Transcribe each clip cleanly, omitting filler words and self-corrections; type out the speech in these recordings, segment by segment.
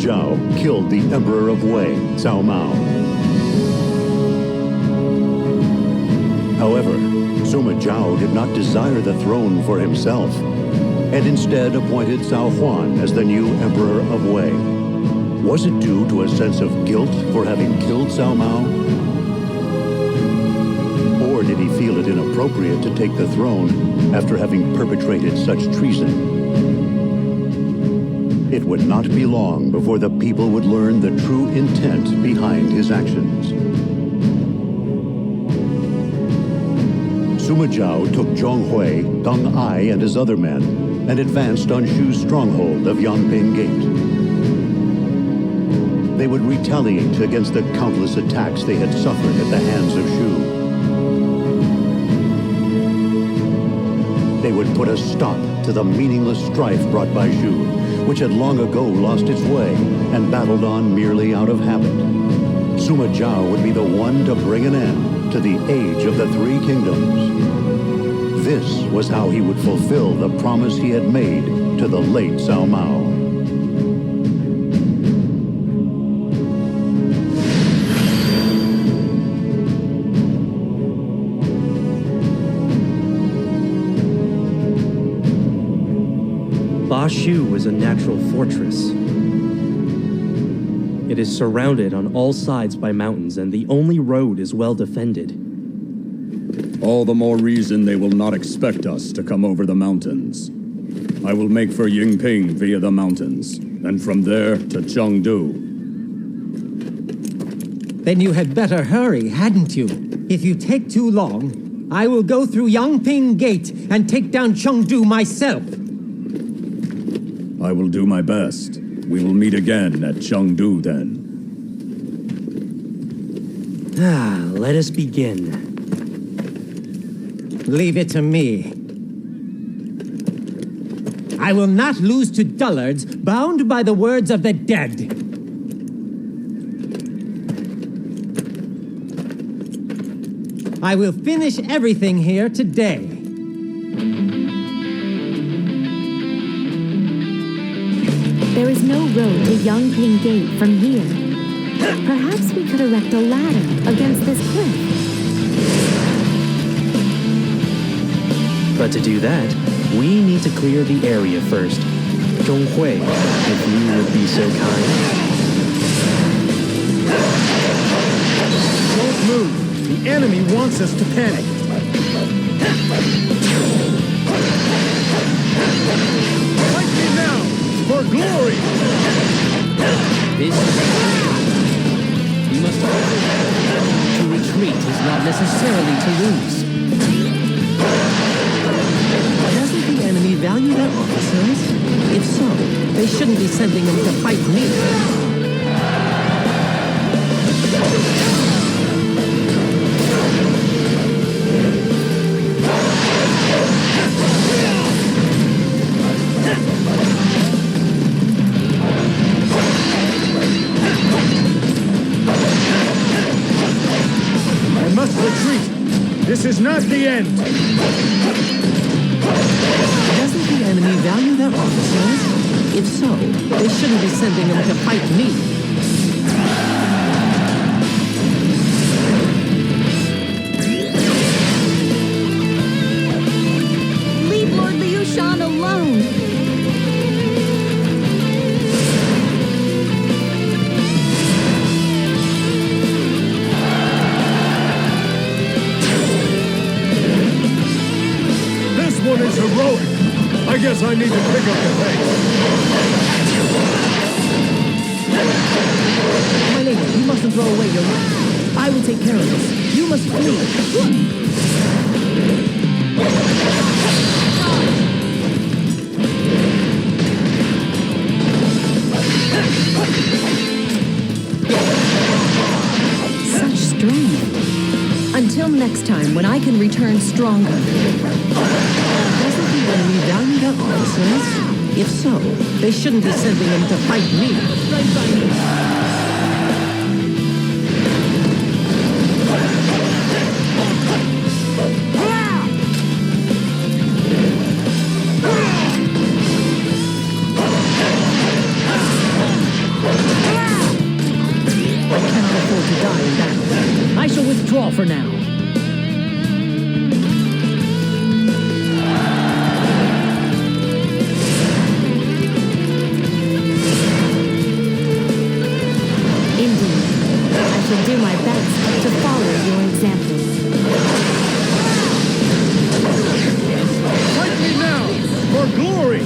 Zhao killed the Emperor of Wei, Cao Mao. However, Sima Zhao did not desire the throne for himself, and instead appointed Cao Huan as the new Emperor of Wei. Was it due to a sense of guilt for having killed Cao Mao? Or did he feel it inappropriate to take the throne after having perpetrated such treason? It would not be long before the people would learn the true intent behind his actions. Sima Zhao took Zhonghui, Deng Ai, and his other men, and advanced on Shu's stronghold of Yangping Gate. They would retaliate against the countless attacks they had suffered at the hands of Shu. They would put a stop to the meaningless strife brought by Shu, which had long ago lost its way and battled on merely out of habit. Sima Zhao would be the one to bring an end to the age of the Three Kingdoms. This was how he would fulfill the promise he had made to the late Cao Mao. Ba Shu is a natural fortress. It is surrounded on all sides by mountains, and the only road is well defended. All the more reason they will not expect us to come over the mountains. I will make for Yingping via the mountains, and from there to Chengdu. Then you had better hurry, hadn't you? If you take too long, I will go through Yangping Gate and take down Chengdu myself. I will do my best. We will meet again at Chengdu then. Let us begin. Leave it to me. I will not lose to dullards bound by the words of the dead. I will finish everything here today. There is no road to Yangping Gate from here. Perhaps we could erect a ladder against this cliff. But to do that, we need to clear the area first. Zhonghui, if you would be so kind. Don't move. The enemy wants us to panic. Fight me now, for glory! This is we must to retreat is not necessarily to lose. Doesn't the enemy value their officers? If so, they shouldn't be sending them to fight me. I must retreat. This is not the end. Doesn't the enemy value their officers? If so, they shouldn't be sending them to fight me. Leave Lord Liu Shan alone. This one is heroic. I guess I need to pick up the pace. My lady, you mustn't throw away your life. I will take care of this. You must flee. Such strength. Until next time, when I can return stronger. Doesn't the enemy value their officers? If so, they shouldn't be sending them to fight me. Right by me. to die in battle. I shall withdraw for now. Indeed, I shall do my best to follow your example. Fight me now, for glory!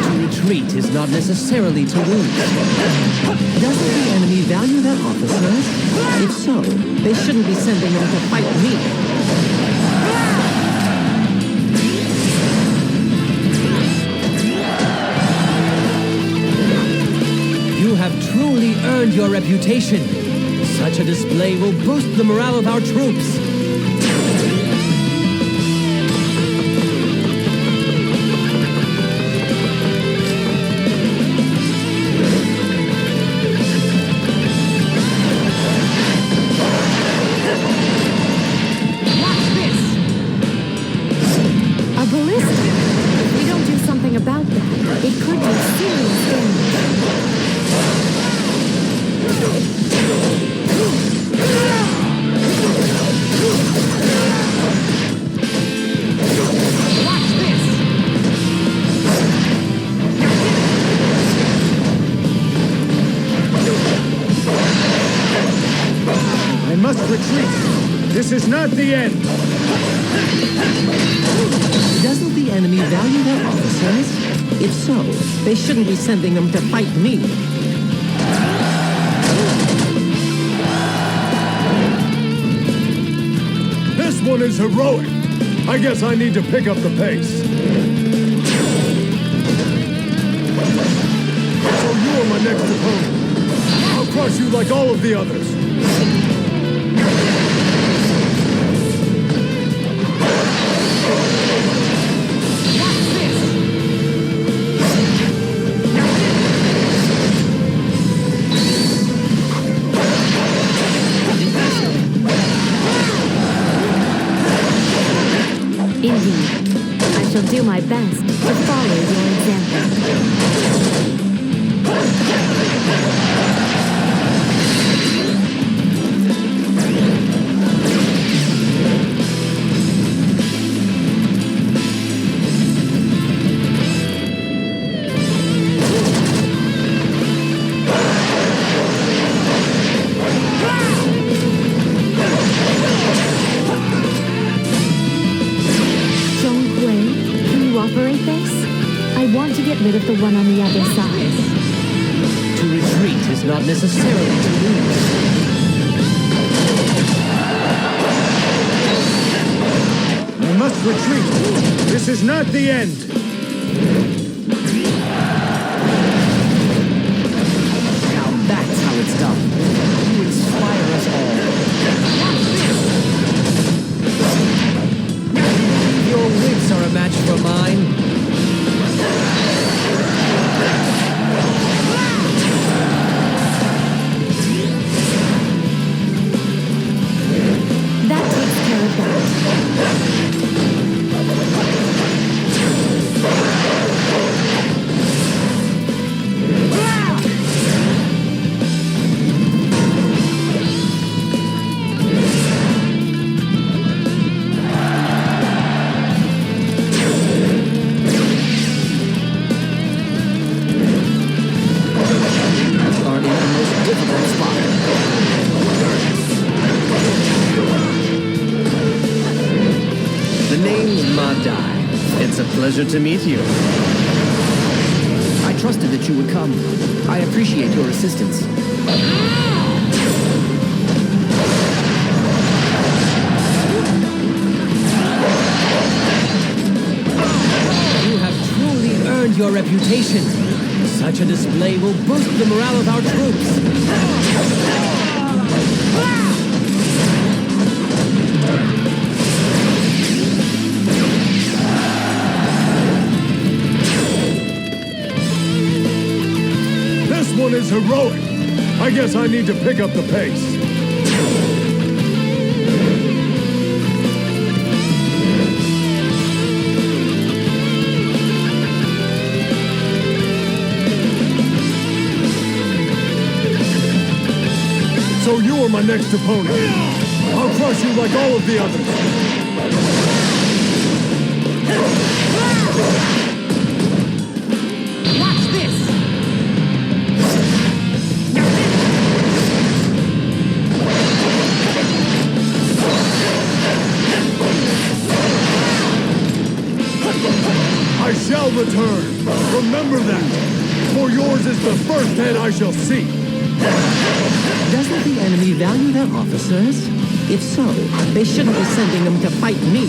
To retreat is not necessarily to lose. Doesn't the enemy value their officers? If so, they shouldn't be sending them to fight me. You have truly earned your reputation. Such a display will boost the morale of our troops. A ballista. If we don't do something about that, it could do serious damage. I must retreat. This is not the end. Doesn't the enemy value their officers? If so, they shouldn't be sending them to fight me. This one is heroic. I guess I need to pick up the pace. So you are my next opponent. I'll crush you like all of the others. Indeed, I shall do my best to follow your example. Rid of the one on the other side. To retreat is not necessarily to lose. I must retreat. This is not the end. Now that's how it's done. You inspire us all. Your wits are a match for mine. Pleasure to meet you. I trusted that you would come. I appreciate your assistance. You have truly earned your reputation. Such a display will boost the morale of our troops. This one is heroic. I guess I need to pick up the pace. my next opponent. I'll crush you like all of the others. Watch this! I shall return. Remember that. For yours is the first head I shall see. Doesn't the enemy value their officers? If so, they shouldn't be sending them to fight me.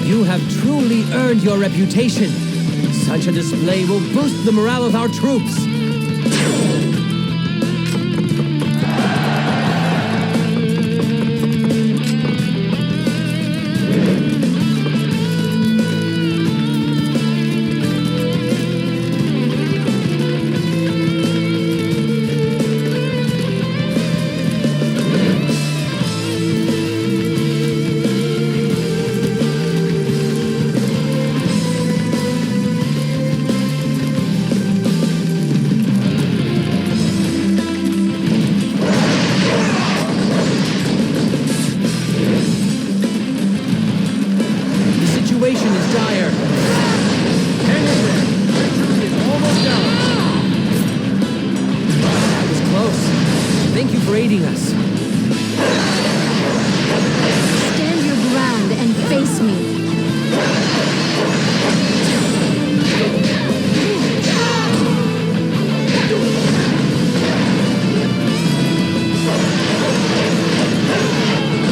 You have truly earned your reputation. Such a display will boost the morale of our troops. Thank you for aiding us. Stand your ground and face me.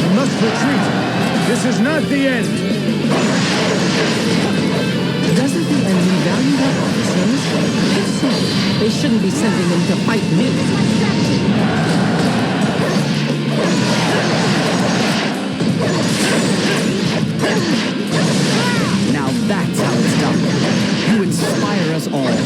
You must retreat. This is not the end. Doesn't the enemy value their officers? If so, they shouldn't be sending them to fight me. Now that's how it's done. You inspire us all.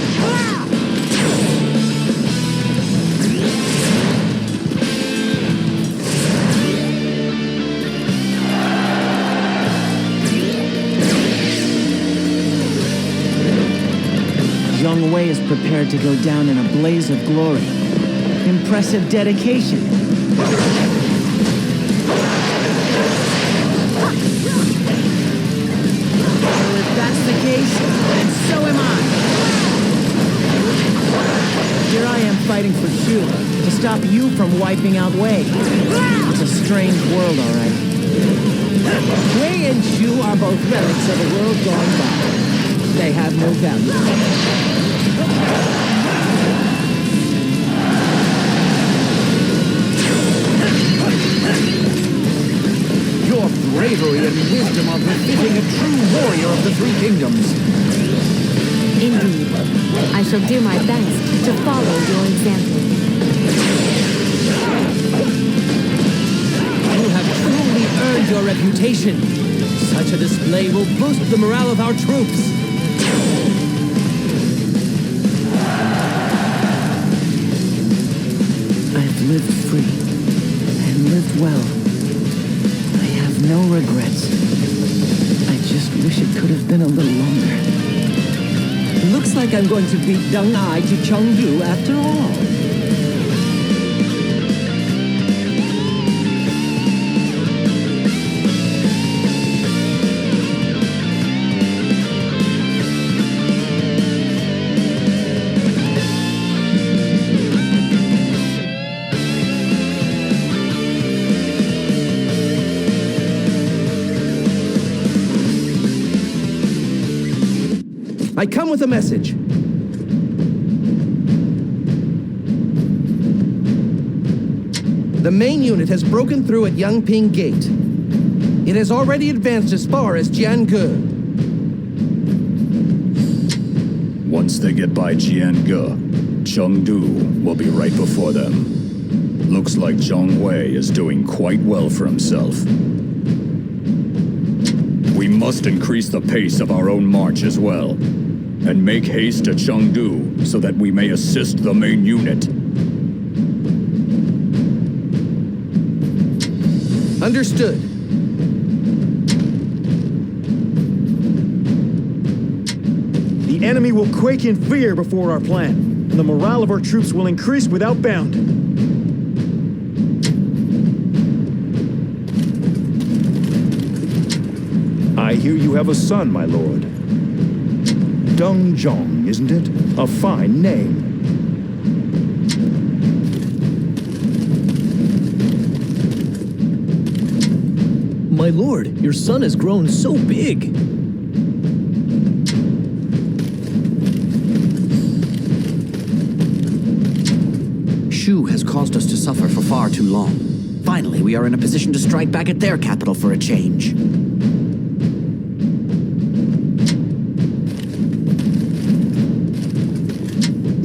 Zhang Wei is prepared to go down in a blaze of glory. Impressive dedication. Well, if that's the case, then so am I. Here I am fighting for Shu, to stop you from wiping out Wei. It's a strange world, all right. Wei and Shu are both relics of a world gone by. They have no value. Your bravery and wisdom are befitting a true warrior of the Three Kingdoms. Indeed. I shall do my best to follow your example. You have truly earned your reputation. Such a display will boost the morale of our troops. I've lived free and lived well. I have no regrets. I just wish it could have been a little longer. Looks like I'm going to beat Deng Ai to Chengdu after all. I come with a message. The main unit has broken through at Yangping Gate. It has already advanced as far as Jiange. Once they get by Jiange, Chengdu will be right before them. Looks like Zhang Wei is doing quite well for himself. We must increase the pace of our own march as well, and make haste to Chengdu so that we may assist the main unit. Understood. The enemy will quake in fear before our plan, and the morale of our troops will increase without bound. I hear you have a son, my lord. Deng Zhong, isn't it? A fine name. My lord, your son has grown so big. Shu has caused us to suffer for far too long. Finally, we are in a position to strike back at their capital for a change.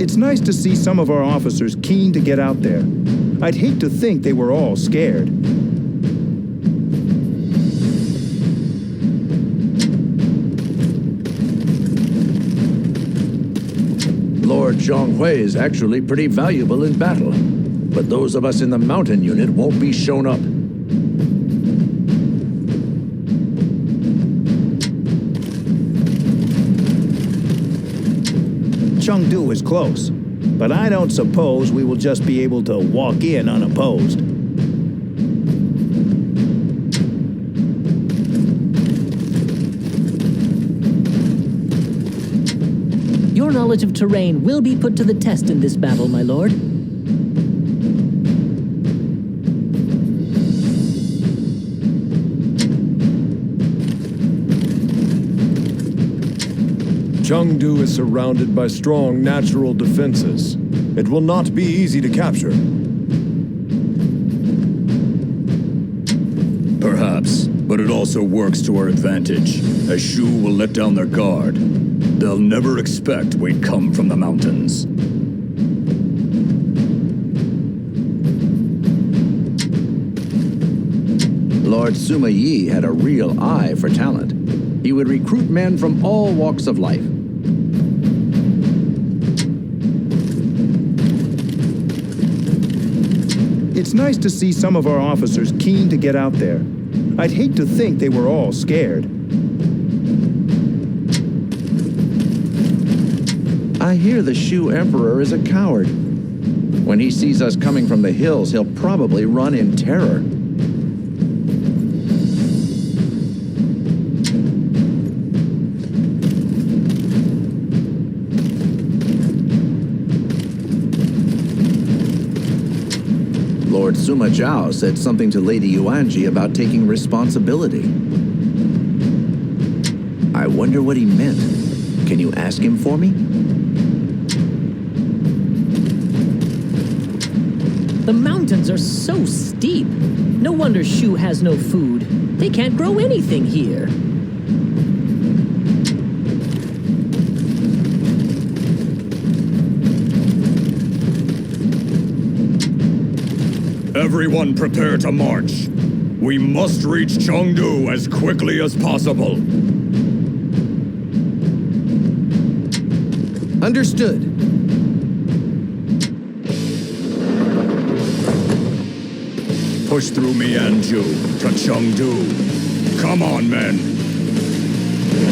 It's nice to see some of our officers keen to get out there. I'd hate to think they were all scared. Lord Zhonghui is actually pretty valuable in battle, but those of us in the mountain unit won't be shown up. Chengdu is close, but I don't suppose we will just be able to walk in unopposed. Your knowledge of terrain will be put to the test in this battle, my lord. Chengdu is surrounded by strong natural defenses. It will not be easy to capture. Perhaps, but it also works to our advantage, as Shu will let down their guard. They'll never expect we'd come from the mountains. Lord Sima Yi had a real eye for talent. He would recruit men from all walks of life. It's nice to see some of our officers keen to get out there. I'd hate to think they were all scared. I hear the Shu Emperor is a coward. When he sees us coming from the hills, he'll probably run in terror. Lord Sima Zhao said something to Lady Yuanji about taking responsibility. I wonder what he meant. Can you ask him for me? The mountains are so steep. No wonder Shu has no food. They can't grow anything here. Everyone prepare to march. We must reach Chengdu as quickly as possible. Understood. Push through Mianju to Chengdu. Come on, men.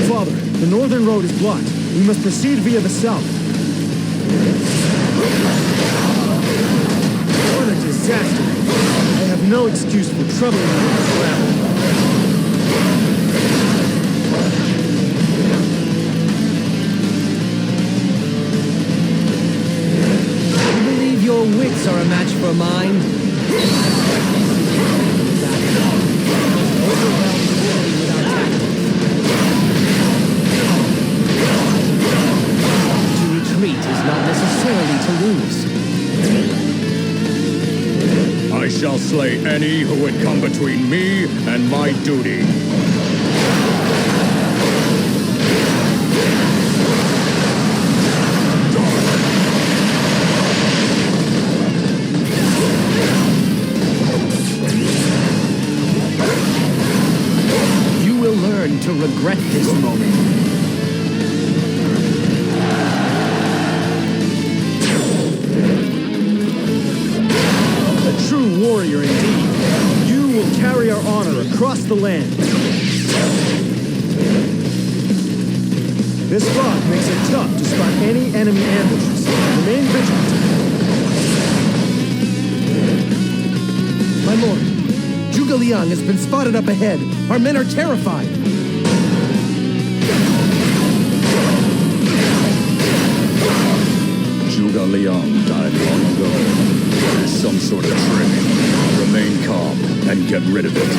Father, the northern road is blocked. We must proceed via the south. What a disaster. I have no excuse for troubling you with this rabble. You believe your wits are a match for mine? To retreat is not necessarily to lose. I shall slay any who would come between me and my duty. You will learn to regret this moment. A true warrior indeed. You will carry our honor across the land. This fog makes it tough to spot any enemy ambushes. Remain vigilant. My lord, Zhuge Liang has been spotted up ahead. Our men are terrified. Zhuge Liang died long ago. There's some sort of trick. Remain calm and get rid of it.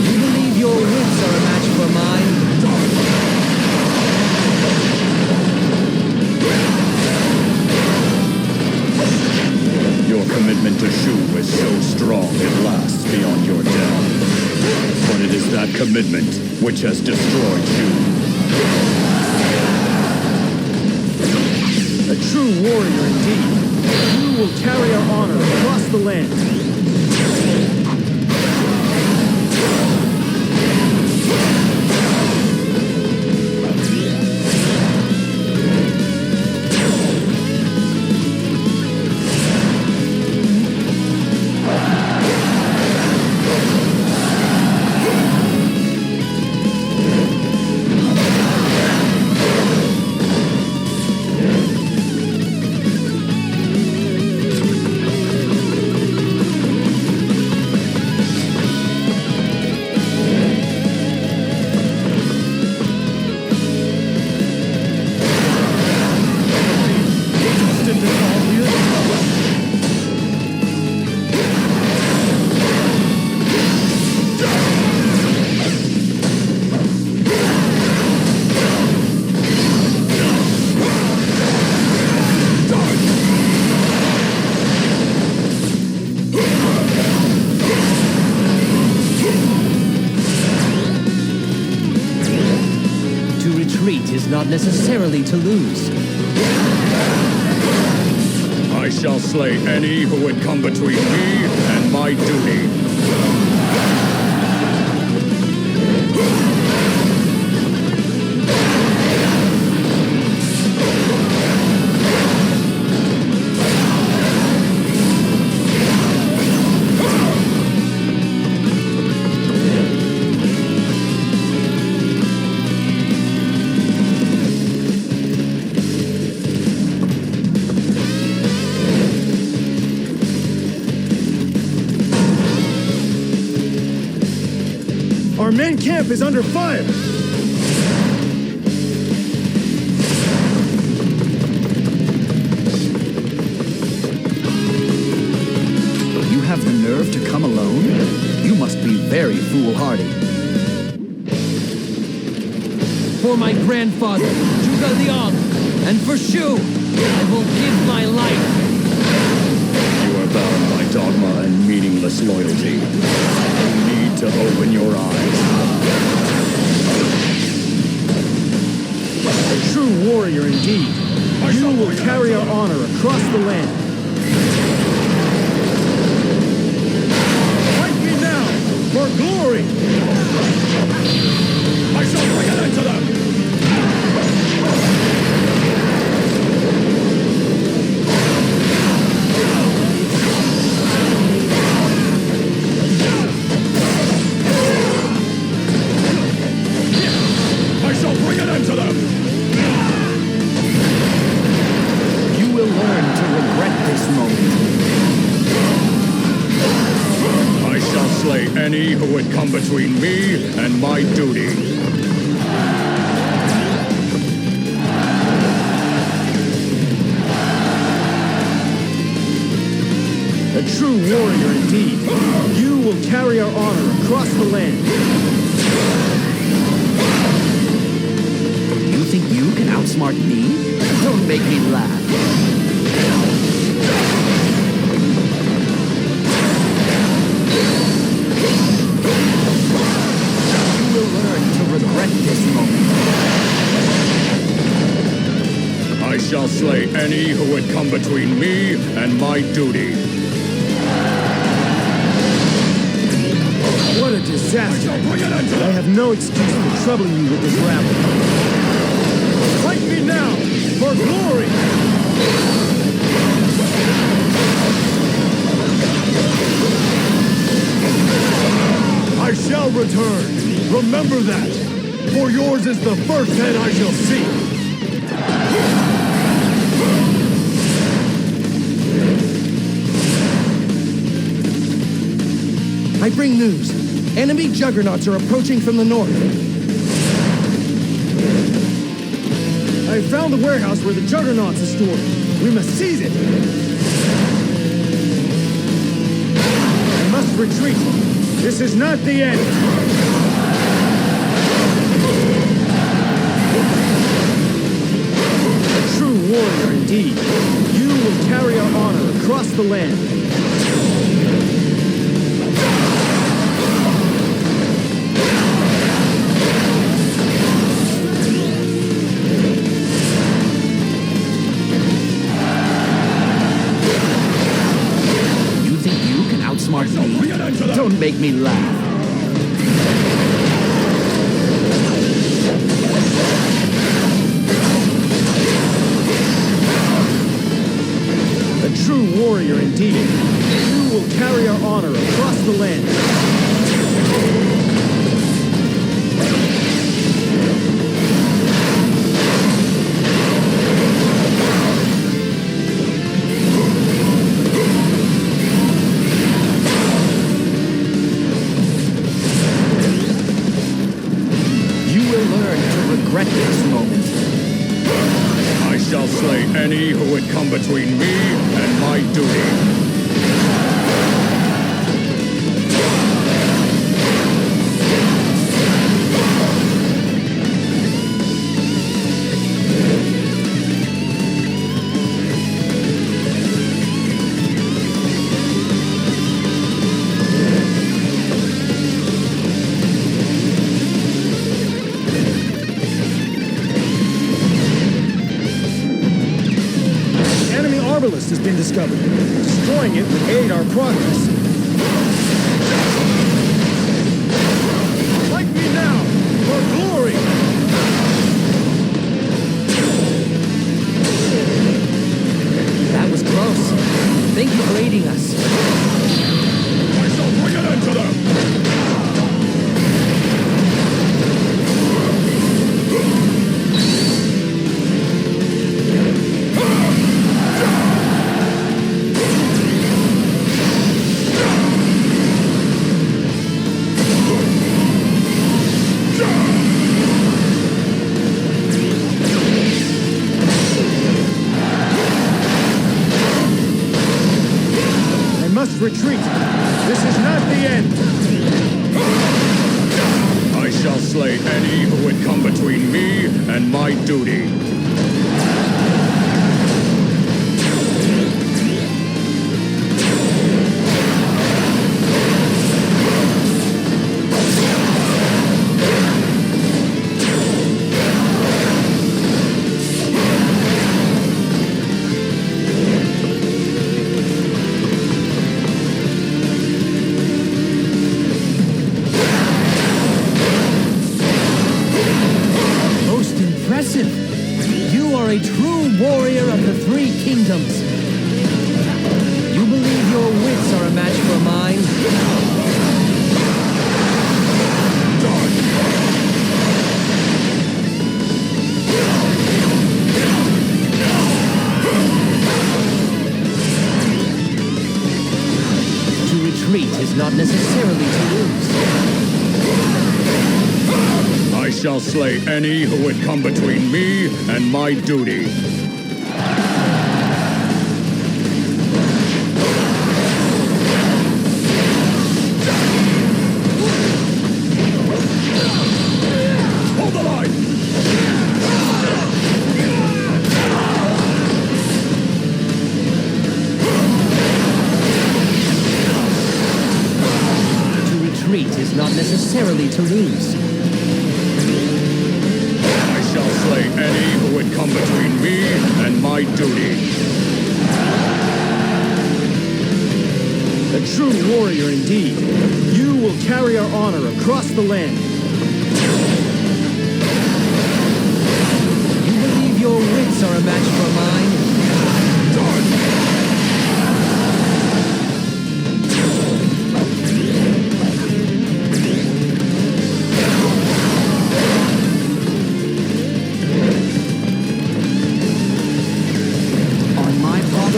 You believe your wits are a match for mine? Your commitment to Shu is so strong it lasts beyond your death. But it is that commitment which has destroyed Shu. A true warrior indeed. You will carry our honor across the land. Not necessarily to lose. I shall slay any who would come between me and my duty. Our main camp is under fire! You have the nerve to come alone? You must be very foolhardy. For my grandfather, Zhuge Liang, and for Shu, I will give my life. You are bound by dogma and meaningless loyalty. You need to open your eyes. A true warrior indeed. You will carry our honor across the land. Fight me now, for glory! I shall bring an end to them! I shall bring an end to them! You will learn to regret this moment. I shall slay any who would come between me and my duty. A true warrior indeed. You will carry our honor across the land. You think you can outsmart me? Don't make me laugh. You will learn to regret this moment. I shall slay any who would come between me and my duty. What a disaster! I have no excuse for troubling you with this rabble. Fight me now, for glory! Remember that, for yours is the first head I shall see. I bring news. Enemy juggernauts are approaching from the north. I found the warehouse where the juggernauts are stored. We must seize it. I must retreat. This is not the end. A true warrior indeed. You will carry our honor across the land. Don't make me laugh. A true warrior indeed. You will carry our honor across the land. Regret this moment. I shall slay any who would come between me and my duty. Has been discovered. Destroying it would aid our progress. Fight me now, for glory! That was close. Thank you for aiding us. I shall bring an end to them! Retreat! This is not the end! I shall slay any who would come between me and my duty. You are a true warrior of the three kingdoms. You believe your wits are a match for mine? To retreat is not necessarily to lose. I shall slay any who would come between me and my duty. Hold the line! To retreat is not necessarily to lose. Slay any who would come between me and my duty. A true warrior indeed. You will carry our honor across the land. You believe your wits are a match for mine?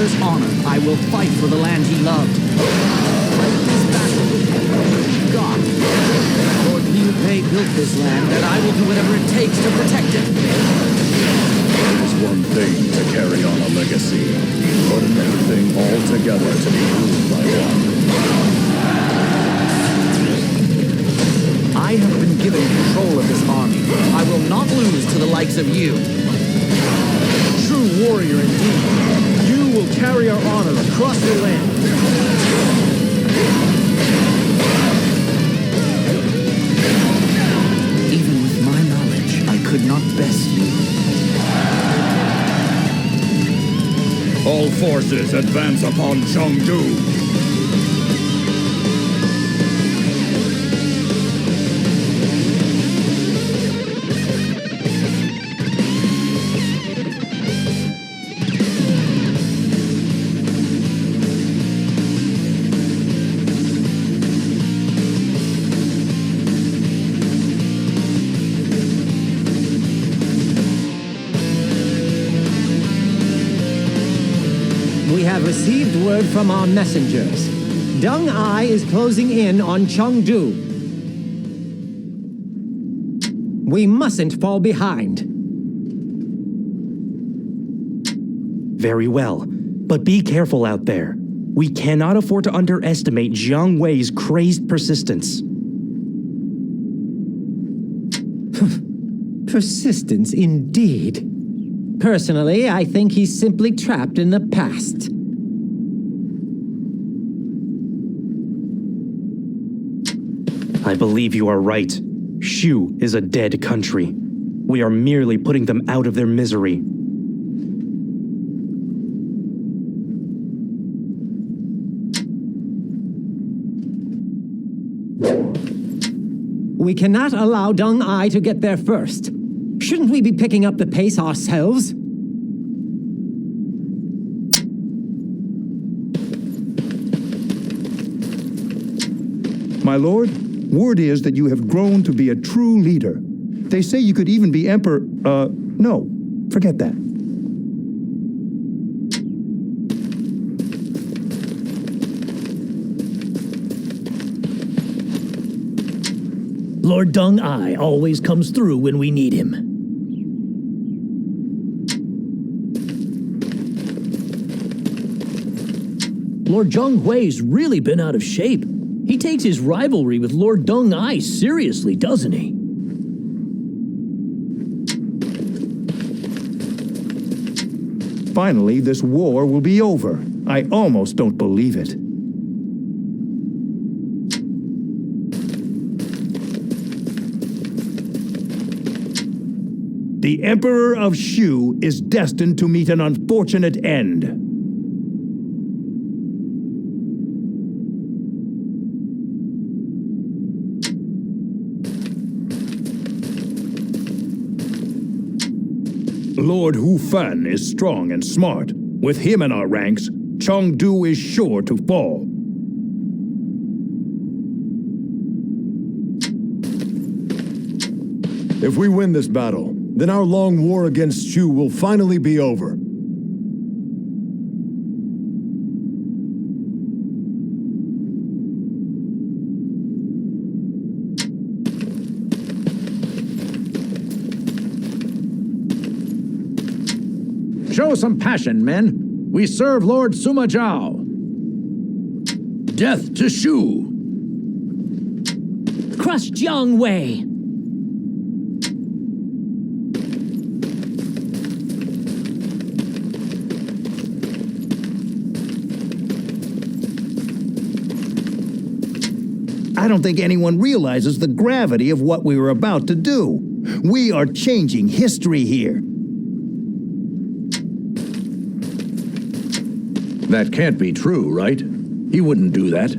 father's honor, I will fight for the land he loved. Fight this battle. God, Lord Liu Bei built this land, and I will do whatever it takes to protect it. It is one thing to carry on a legacy, but another thing altogether to be ruled by one. I have been given control of this army. I will not lose to the likes of you. True warrior indeed. You will carry our honor across the land. Even with my knowledge, I could not best you. All forces advance upon Chengdu. We have received word from our messengers. Deng Ai is closing in on Chengdu. We mustn't fall behind. Very well, but be careful out there. We cannot afford to underestimate Jiang Wei's crazed persistence. Persistence indeed. Personally, I think he's simply trapped in the past. I believe you are right. Shu is a dead country. We are merely putting them out of their misery. We cannot allow Deng Ai to get there first. Shouldn't we be picking up the pace ourselves? My lord, word is that you have grown to be a true leader. They say you could even be emperor. No, forget that. Lord Deng Ai always comes through when we need him. Lord Zheng Hui's really been out of shape. He takes his rivalry with Lord Deng Ai seriously, doesn't he? Finally, this war will be over. I almost don't believe it. The Emperor of Shu is destined to meet an unfortunate end. Lord Hu Fan is strong and smart. With him in our ranks, Chengdu is sure to fall. If we win this battle, then our long war against Shu will finally be over. Show some passion, men. We serve Lord Sima Zhao. Death to Shu! Crush Jiang Wei! I don't think anyone realizes the gravity of what we were about to do. We are changing history here. That can't be true, right? He wouldn't do that.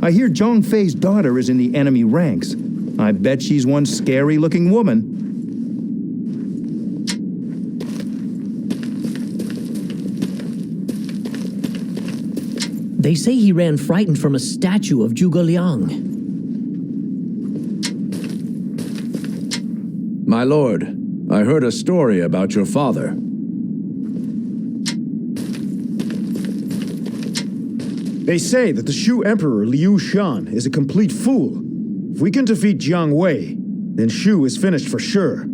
I hear Zhang Fei's daughter is in the enemy ranks. I bet she's one scary-looking woman. They say he ran frightened from a statue of Zhuge Liang. My lord, I heard a story about your father. They say that the Shu Emperor Liu Shan is a complete fool. If we can defeat Jiang Wei, then Shu is finished for sure.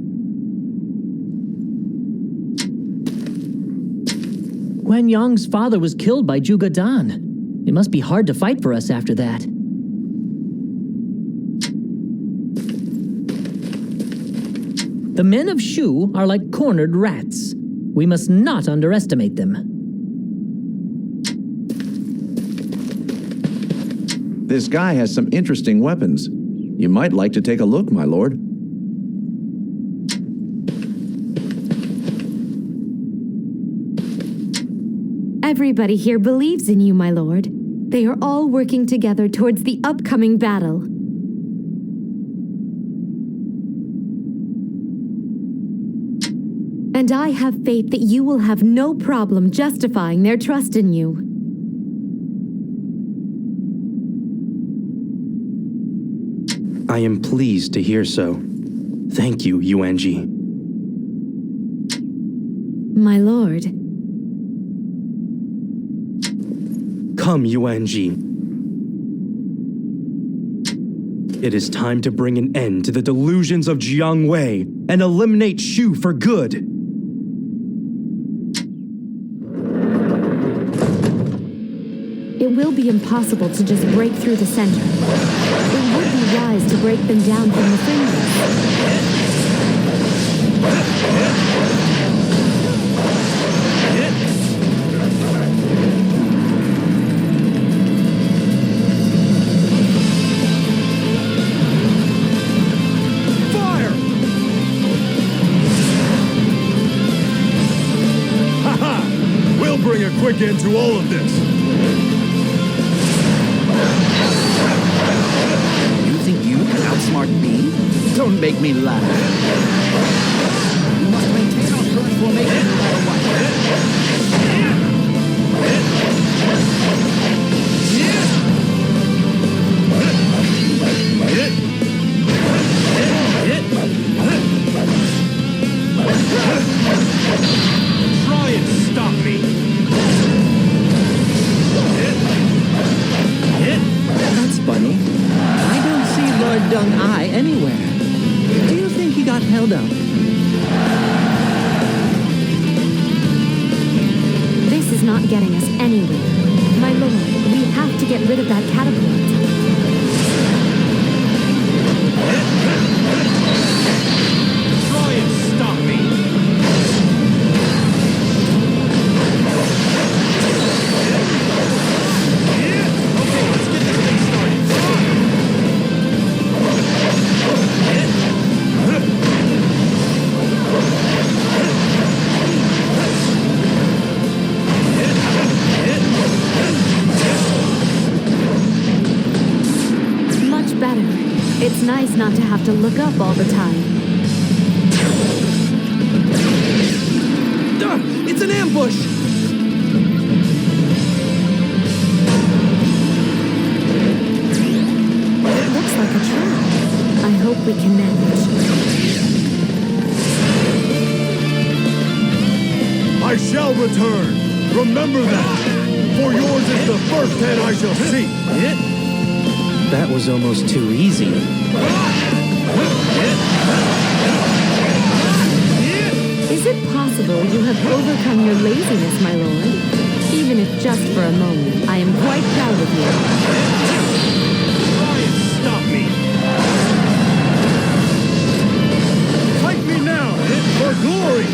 Guan Yong's father was killed by Zhuge Dan. It must be hard to fight for us after that. The men of Shu are like cornered rats. We must not underestimate them. This guy has some interesting weapons. You might like to take a look, my lord. Everybody here believes in you, my lord. They are all working together towards the upcoming battle. And I have faith that you will have no problem justifying their trust in you. I am pleased to hear so. Thank you, Yuanji. My lord. Come, Yuanji. It is time to bring an end to the delusions of Jiang Wei and eliminate Shu for good. It will be impossible to just break through the center. It would be wise to break them down from the fringes. Bring a quick end to all of this. You think you can outsmart me? Don't make me laugh. We must maintain our current formation no matter what. Try and stop me. That's funny. I don't see Lord Dong-ai anywhere. Do you think he got held up? This is not getting us anywhere. My lord, we have to get rid of that catapult. Try and stop me. It's nice not to have to look up all the time. It's an ambush! It looks like a trap. I hope we can manage. I shall return. Remember that. For yours is the first head I shall see. That was almost too easy. Is it possible you have overcome your laziness, my lord? Even if just for a moment, I am quite proud of you. Try and stop me. Fight me now, for glory.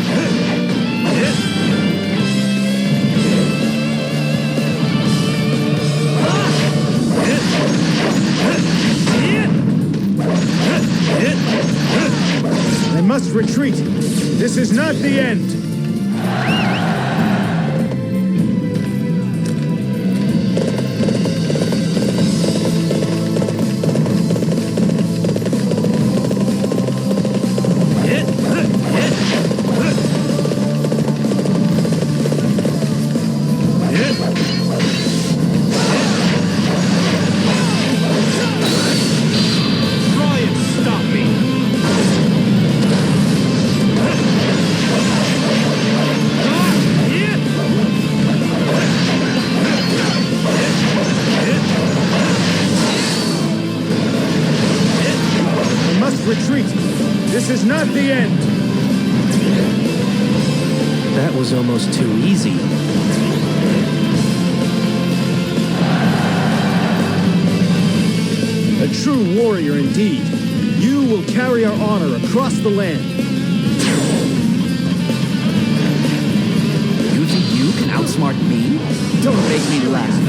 I must retreat. This is not the end. Try and stop me. This is not the end! That was almost too easy. A true warrior indeed. You will carry our honor across the land. You think you can outsmart me? Don't make me laugh.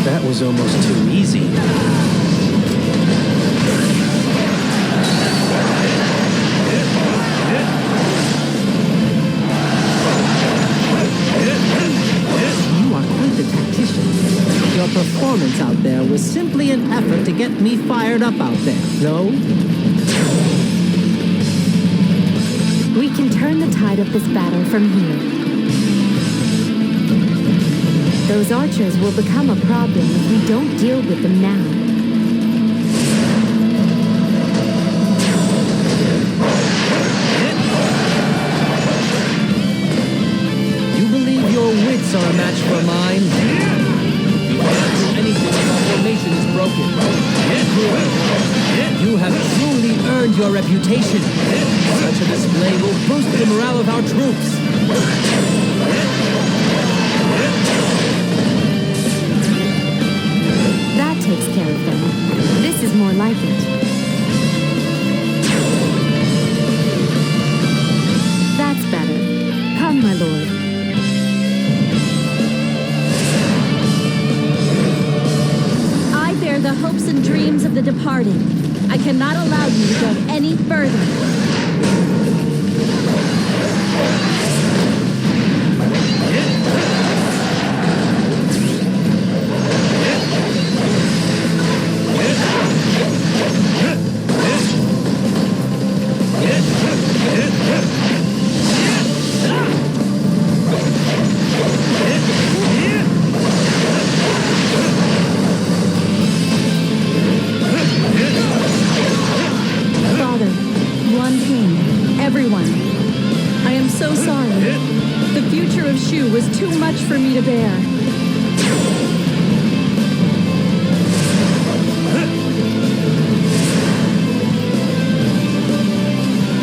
That was almost too easy. You are quite the tactician. Your performance out there was simply an effort to get me fired up out there, no? We can turn the tide of this battle from here. Those archers will become a problem if we don't deal with them now. You believe your wits are a match for mine? You can't do anything if our formation is broken. You have truly earned your reputation. Such a display will boost the morale of our troops. That takes care of them. This is more like it. That's better. Come, my lord. I bear the hopes and dreams of the departed. I cannot allow you to go any further. Was too much for me to bear.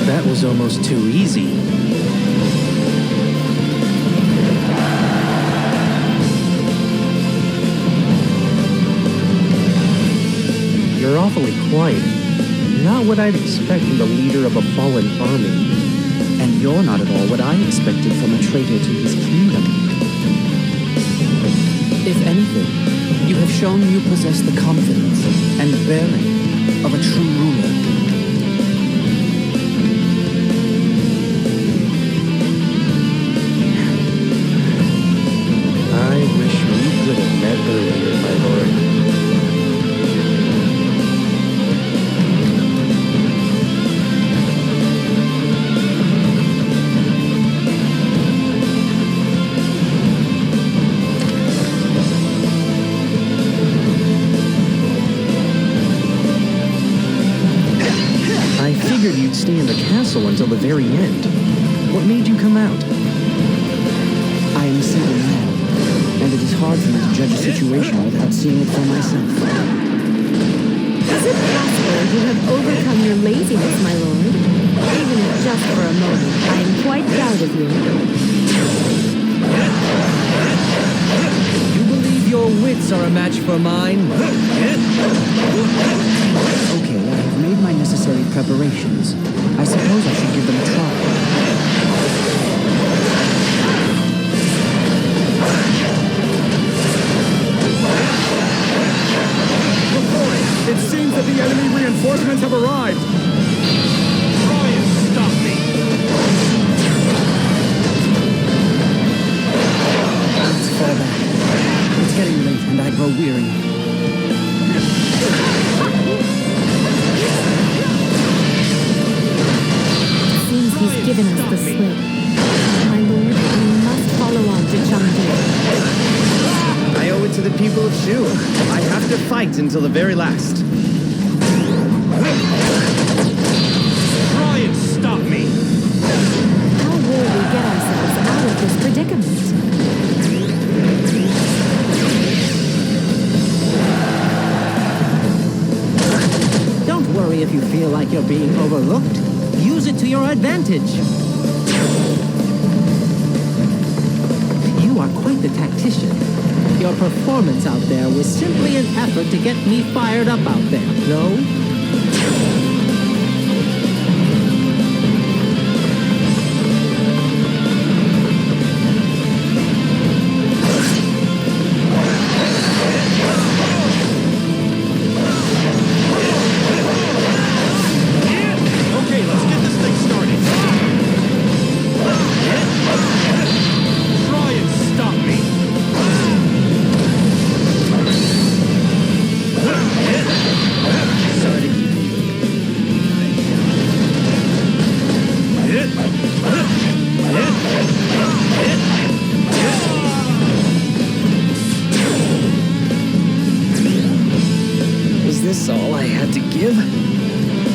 That was almost too easy. You're awfully quiet. Not what I'd expect from the leader of a fallen army. And you're not at all what I expected from a traitor to his kingdom. If anything, you have shown you possess the confidence and bearing of a true ruler. I wish we could have met earlier, my lord. You'd stay in the castle until the very end. What made you come out? I am a single man, and it is hard for me to judge a situation without seeing it for myself. Is it possible you have overcome your laziness, my lord? Even if just for a moment, I am quite proud of you. You believe your wits are a match for mine? Okay, I have made my necessary preparations. I suppose I should give them a try. It seems that the enemy reinforcements have arrived. Try and stop me. Let's fall back. It's getting late and I grow weary. given us the slip. My lord, we must follow on to Chengdu. I owe it to the people of Shu. I have to fight until the very last. Try and stop me! How will we get ourselves out of this predicament? Don't worry if you feel like you're being overlooked. Use it to your advantage. You are quite the tactician. Your performance out there was simply an effort to get me fired up out there, no? Okay, let's get this thing started. Try and stop me! Sorry to keep you. Was this all I had to give?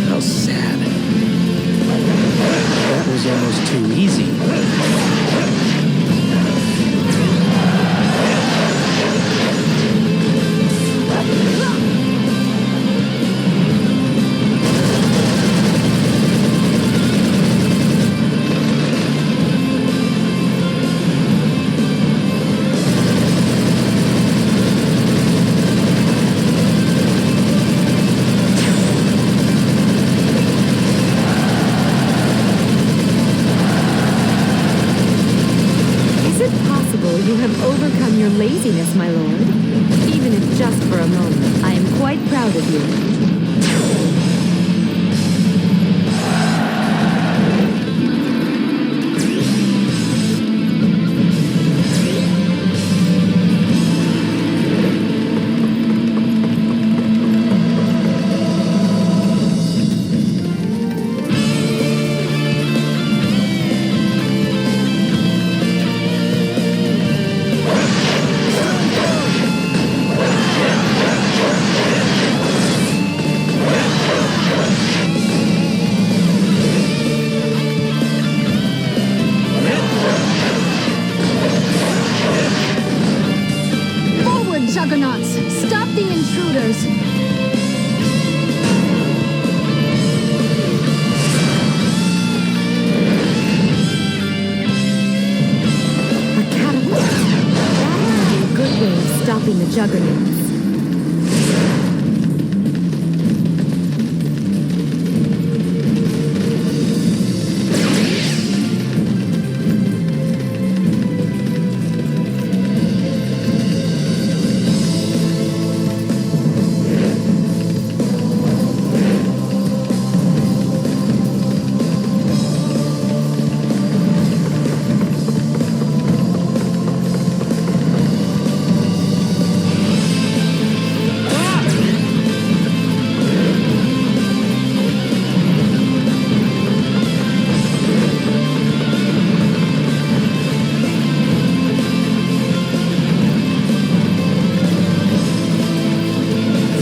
How sad. That was almost too easy. Is it possible you have overcome your laziness, my lord? Even if just for a moment, I am quite proud of you. Forward, Juggernauts! Stop the intruders! A catapult. That would be a good way of stopping the juggernauts.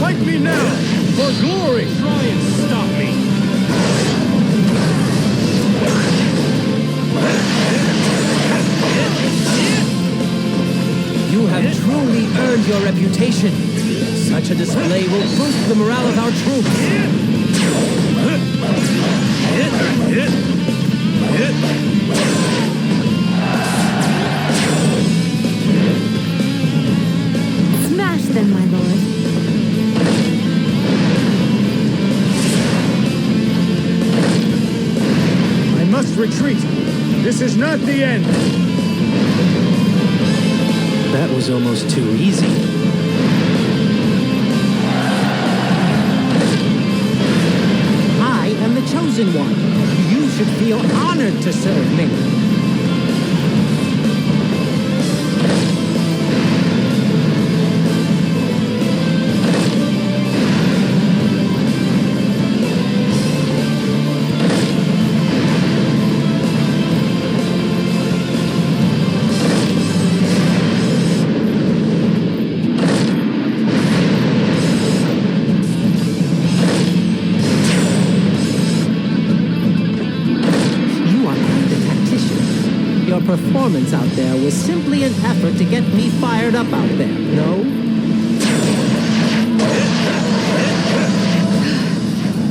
Fight me now! For glory! Try and stop me! You have truly earned your reputation. Such a display will boost the morale of our troops. Smash them, my lord. I must retreat. This is not the end. That was almost too easy. I am the chosen one. You should feel honored to serve me. performance out there was simply an effort to get me fired up out there, no?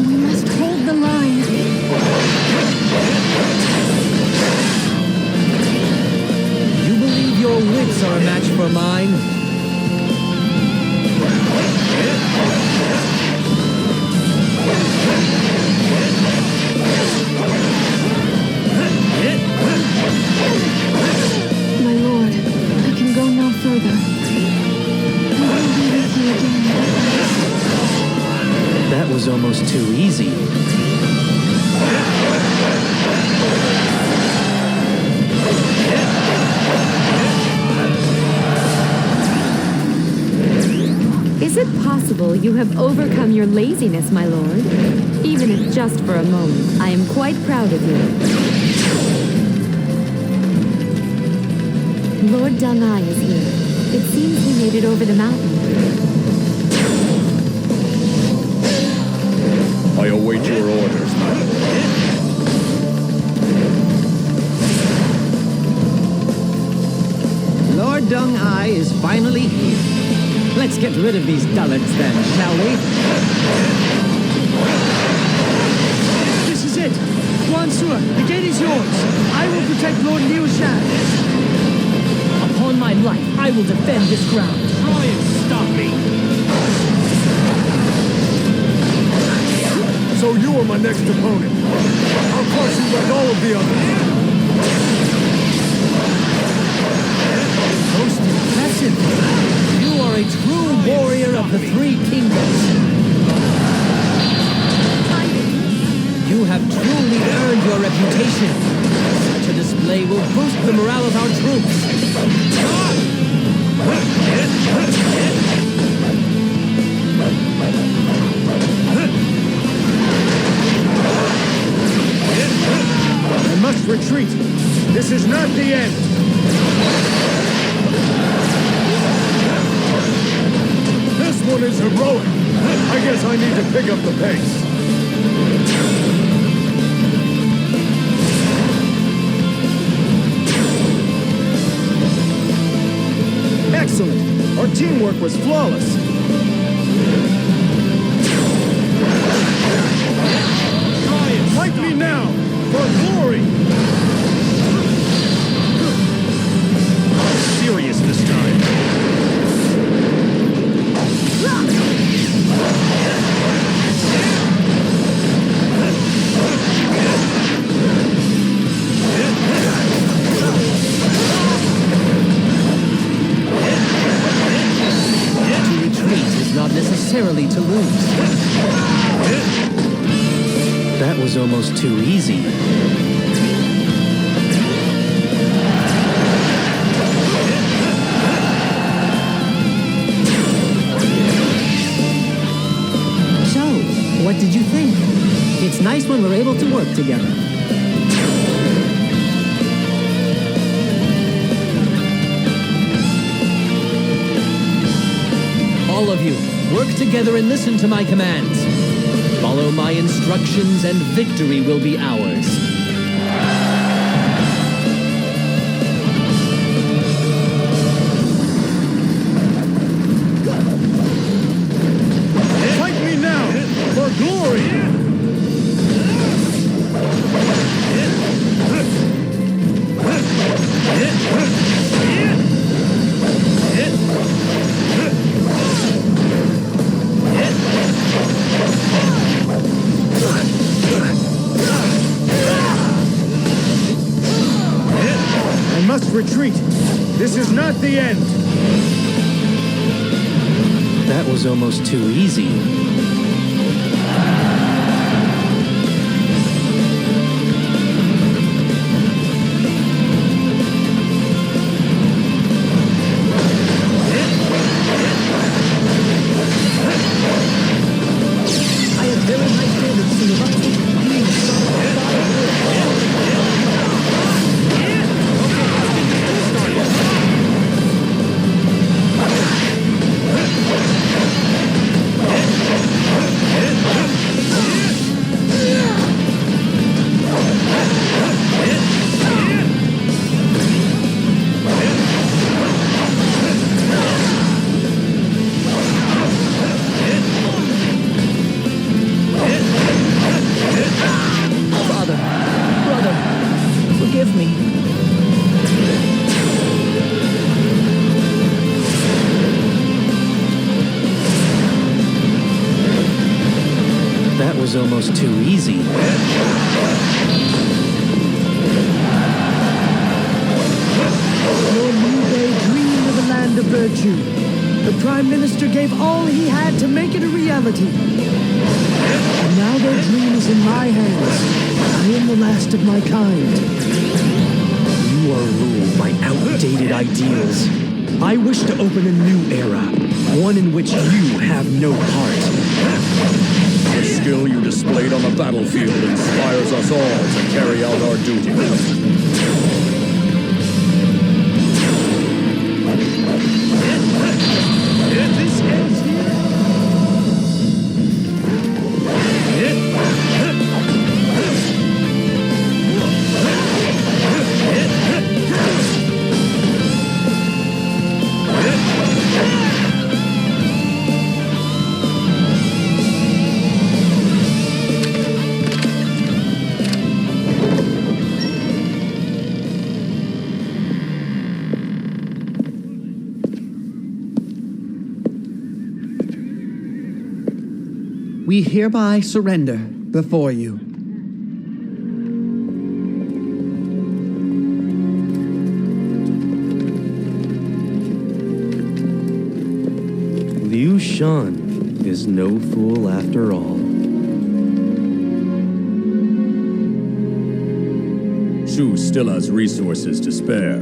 We must hold the line. You believe your wits are a match for mine? My lord, I can go no further. I will be with you again. That was almost too easy. Is it possible you have overcome your laziness, my lord? Even if just for a moment, I am quite proud of you. Lord Deng-ai is here. It seems he made it over the mountain. I await your orders, my lord. Lord Deng-ai is finally here. Let's get rid of these dullards then, shall we? This is it! Guan Suo, the gate is yours! I will protect Lord Liu Shan! Upon my life, I will defend this ground. Try and stop me! So you are my next opponent. I'll crush you like all of the others. Most impressive. You are a true warrior of the three kingdoms. You have truly earned your reputation. Such a display will boost the morale of our troops. I must retreat. This is not the end. This one is heroic. I guess I need to pick up the pace. Excellent. Our teamwork was flawless. Fight me now, for glory! Serious this time. To retreat is not necessarily to lose. That was almost too easy. What did you think? It's nice when we're able to work together. All of you, work together and listen to my commands. Follow my instructions and victory will be ours. Retreat! This is not the end! That was almost too easy. I have very high standards to live up to. Forgive me. That was almost too easy. Your new day dreamed of a land of virtue. The Prime Minister gave all he had to make it a reality. And now their dream is in my hands. I am the last of my kind. You are ruled by outdated ideals. I wish to open a new era, one in which you have no part. The skill you displayed on the battlefield inspires us all to carry out our duties. This ends here. We hereby surrender before you. Liu Shan is no fool after all. Shu still has resources to spare.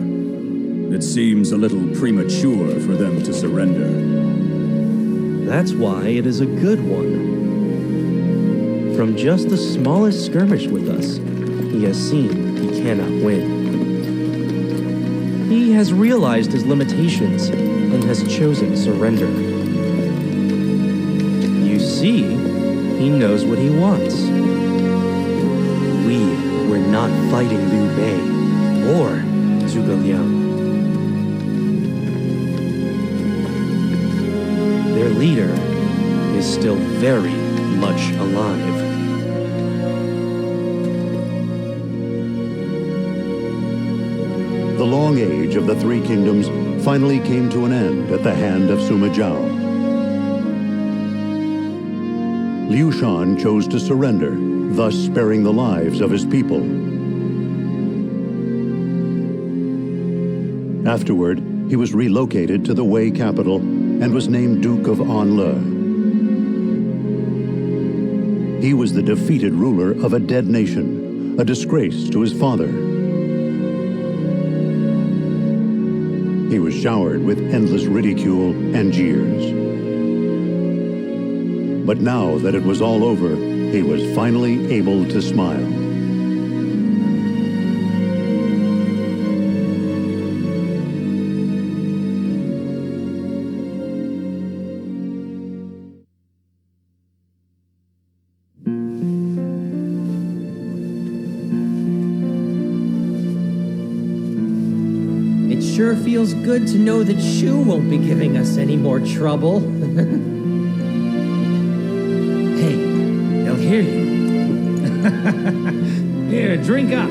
It seems a little premature for them to surrender. That's why it is a good one. From just the smallest skirmish with us, he has seen he cannot win. He has realized his limitations and has chosen surrender. You see, he knows what he wants. We were not fighting Liu Bei or Zhuge Liang. Their leader is still very much alive. The long age of the Three Kingdoms finally came to an end at the hand of Sima Zhao. Liu Shan chose to surrender, thus sparing the lives of his people. Afterward, he was relocated to the Wei capital and was named Duke of Anle. He was the defeated ruler of a dead nation, a disgrace to his father. He was showered with endless ridicule and jeers. But now that it was all over, he was finally able to smile. Sure feels good to know that Shu won't be giving us any more trouble. Hey, they'll hear you. Here, drink up.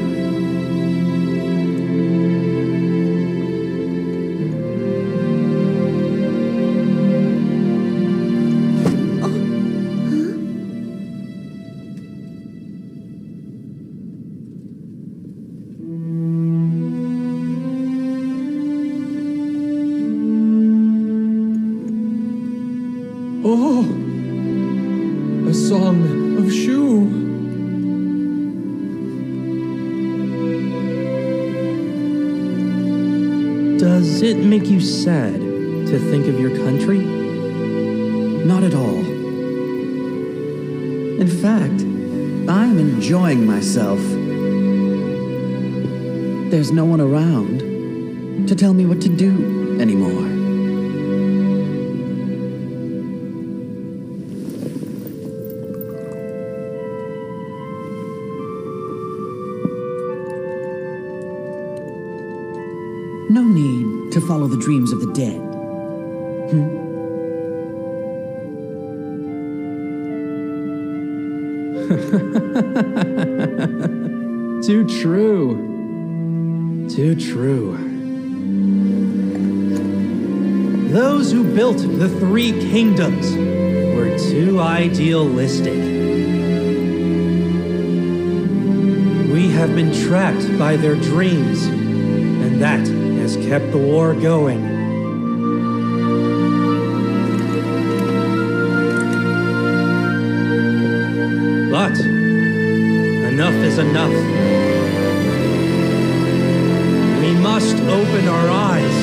Oh, a song of Shu. Does it make you sad to think of your country? Not at all. In fact, I'm enjoying myself. There's no one around to tell me what to do anymore. No need to follow the dreams of the dead. Too true. Too true. Those who built the three kingdoms were too idealistic. We have been trapped by their dreams, and that has kept the war going. But enough is enough. We must open our eyes.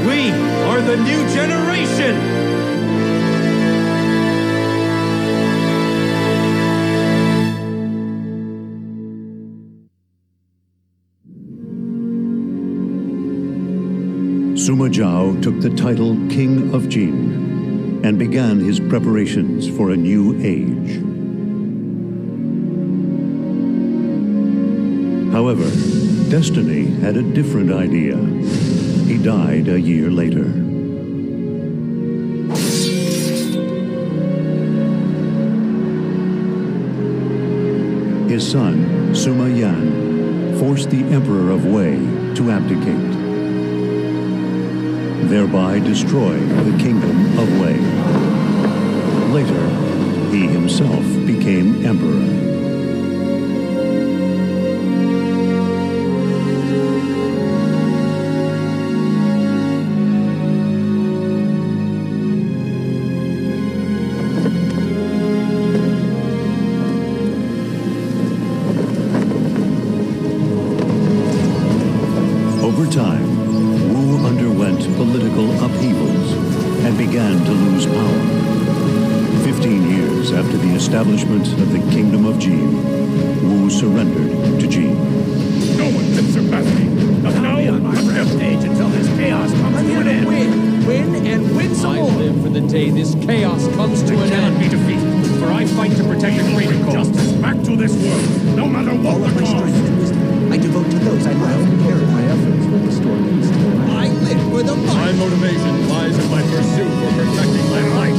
We are the new generation! Sima Zhao took the title King of Jin and began his preparations for a new age. However, destiny had a different idea. He died a year later. His son, Sima Yan, forced the Emperor of Wei to abdicate, thereby destroying the kingdom of Wei. Later, he himself became emperor. Over time, Wu underwent political upheavals and began to lose power. 15 years after the establishment of the Kingdom of Jin, Wu surrendered to Jin. No one can surpass me. Not now, on my rampage until this chaos comes to an end. Win some more. I live for the day this chaos comes to an end. I cannot be defeated, for I fight to protect the greater cause. Justice back to this world, no matter what the cost. I devote to those I love and care about. My efforts will restore peace to the land. I live for the My fight. motivation lies in my pursuit for perfecting my life.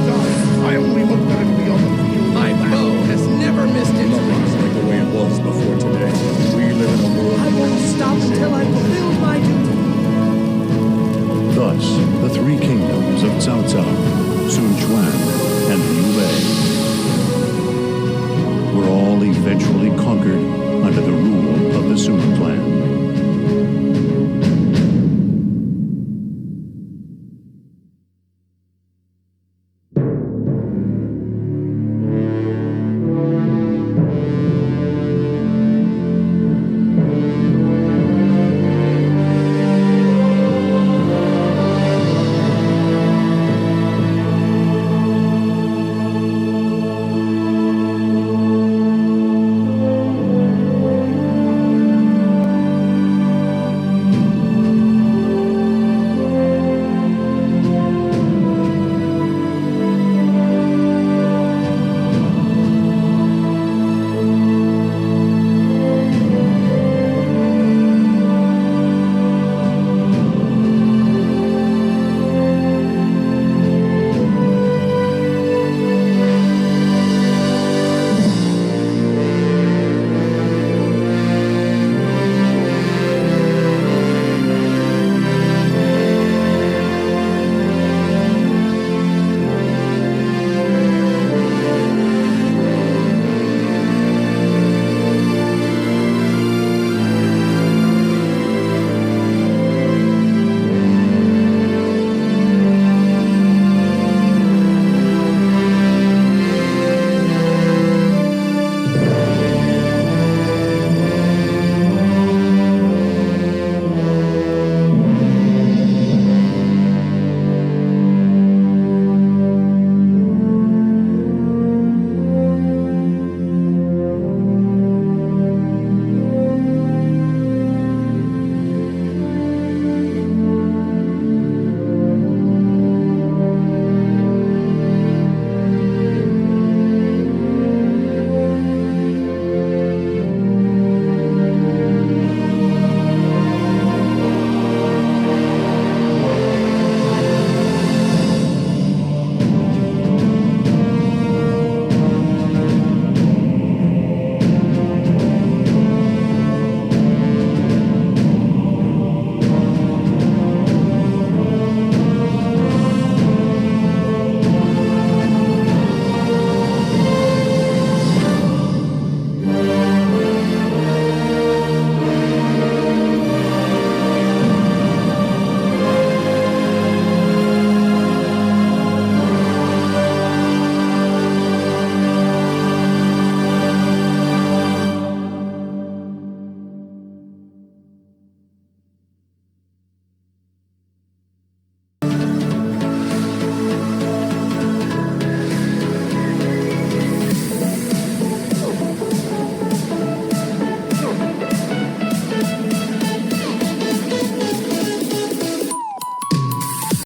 I only hope that it will be on the field. My bow has never missed its Nothing is like the way it was before today. We live in a world. I won't stop until I fulfill my duty. Thus, the three kingdoms of Cao Cao, Sun Quan,